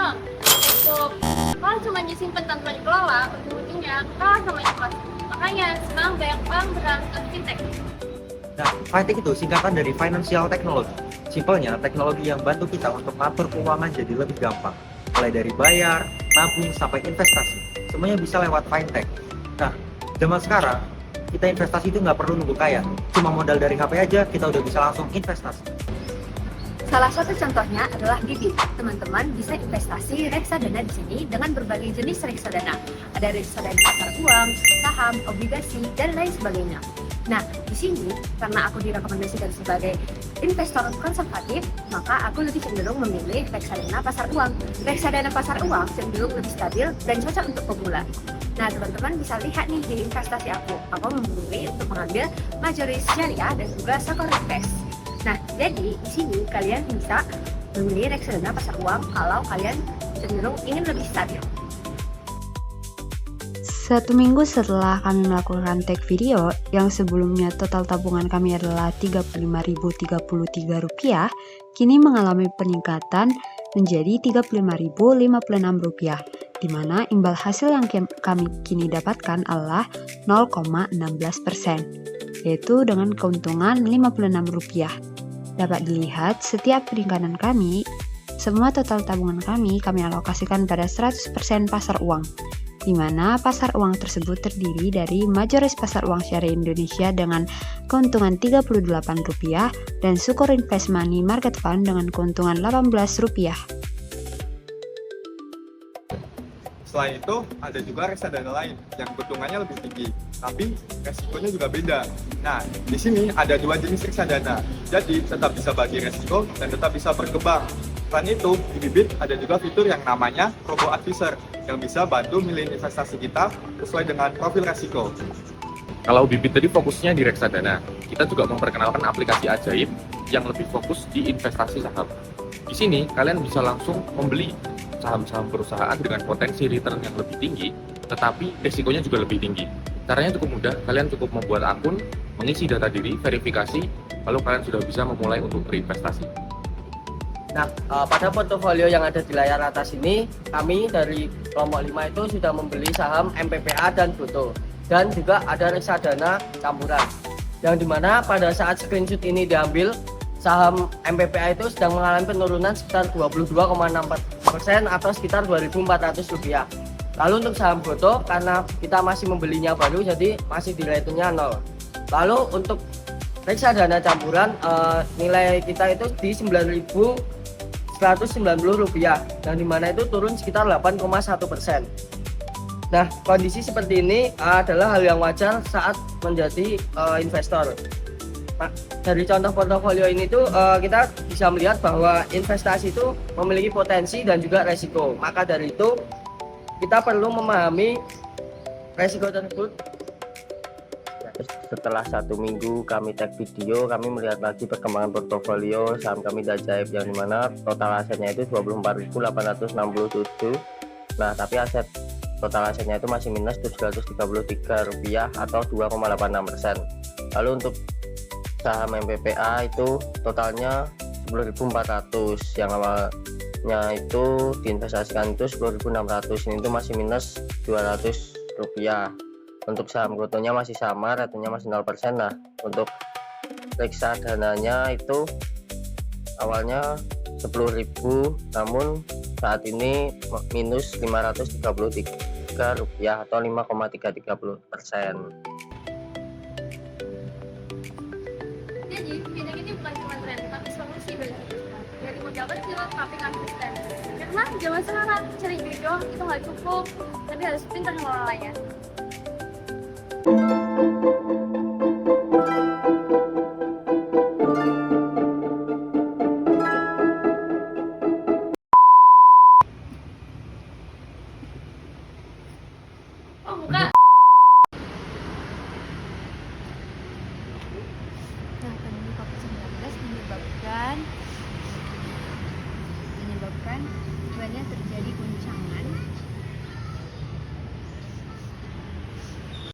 doang. Cukup kalau cuma disimpan tanpa dikelola, ujung-ujungnya kalah sama inflasi. Makanya sekarang banyak orang beralih ke fintech. Nah, fintech itu singkatan dari financial technology. Simpelnya, teknologi yang bantu kita untuk ngatur keuangan jadi lebih gampang. Mulai dari bayar, nabung, sampai investasi. Semuanya bisa lewat fintech. Nah, zaman sekarang, kita investasi itu nggak perlu nunggu kaya. Cuma modal dari HP aja, kita udah bisa langsung investasi. Salah satu contohnya adalah Bibit. Teman-teman bisa investasi reksadana di sini dengan berbagai jenis reksadana. Ada reksadana pasar uang, saham, obligasi, dan lain sebagainya. Nah, di sini karena aku direkomendasikan sebagai investor konservatif, maka aku lebih cenderung memilih reksadana pasar uang. Reksadana pasar uang cenderung lebih stabil dan cocok untuk pemula. Nah, teman-teman bisa lihat nih di investasi aku. Aku memilih untuk mengambil majoris syariah dan juga Sokor Invest. Nah, jadi di sini kalian bisa memilih reksadana pasar uang kalau kalian cenderung ingin lebih stabil. 1 minggu setelah kami melakukan tag video, yang sebelumnya total tabungan kami adalah Rp35.033, kini mengalami peningkatan menjadi Rp35.056, di mana imbal hasil yang kami kini dapatkan adalah 0,16%, yaitu dengan keuntungan Rp56. Dapat dilihat setiap peningkatan kami, semua total tabungan kami alokasikan pada 100% pasar uang, di mana pasar uang tersebut terdiri dari majoris pasar uang syariah Indonesia dengan keuntungan Rp38 dan Sukor Invest Money Market Fund dengan keuntungan Rp18. Selain itu, ada juga reksadana lain yang keuntungannya lebih tinggi, tapi resikonya juga beda. Nah, di sini ada 2 jenis reksadana, jadi tetap bisa bagi resiko dan tetap bisa berkembang. Selain itu, di Bibit ada juga fitur yang namanya Robo Advisor, yang bisa bantu milih investasi kita sesuai dengan profil resiko. Kalau Bibit tadi fokusnya di reksadana, kita juga memperkenalkan aplikasi ajaib yang lebih fokus di investasi saham. Di sini, kalian bisa langsung membeli saham-saham perusahaan dengan potensi return yang lebih tinggi, tetapi risikonya juga lebih tinggi. Caranya cukup mudah, kalian cukup membuat akun, mengisi data diri, verifikasi, lalu kalian sudah bisa memulai untuk berinvestasi. Nah, pada portofolio yang ada di layar atas ini, kami dari kelompok 5 itu sudah membeli saham MPPA dan Goto, dan juga ada reksadana campuran, yang dimana pada saat screenshot ini diambil, saham MPPA itu sedang mengalami penurunan sekitar 22,64% atau sekitar Rp2.400. Lalu untuk saham Goto, karena kita masih membelinya baru, jadi masih nilai-nya 0. Lalu untuk reksadana campuran, nilai kita itu di Rp9.190, yang dimana itu turun sekitar 8,1%. Nah, kondisi seperti ini adalah hal yang wajar saat menjadi investor. Nah, dari contoh portofolio ini tuh kita bisa melihat bahwa investasi itu memiliki potensi dan juga resiko. Maka dari itu kita perlu memahami resiko tersebut. Setelah 1 minggu kami tag video, kami melihat lagi perkembangan portofolio saham kami Dajaib, yang dimana total asetnya itu Rp24.867. Nah, tapi aset total asetnya itu masih minus Rp733 atau 2,86%. Lalu untuk saham MPPA itu totalnya 10.400, yang awalnya itu diinvestasikan itu 10.600, ini itu masih minus Rp200. Untuk saham Gotonya masih sama, ratenya masih 0%. Nah, untuk reksadananya itu awalnya 10.000, namun saat ini minus Rp533 atau 5,33%. Jadi, fintech ini bukan cuma tren, tapi solusi bagi kita. Dari modal kecil, tapi konsisten. Karena zaman sekarang, cari duit doang itu nggak cukup, tapi harus pintar ngelolanya.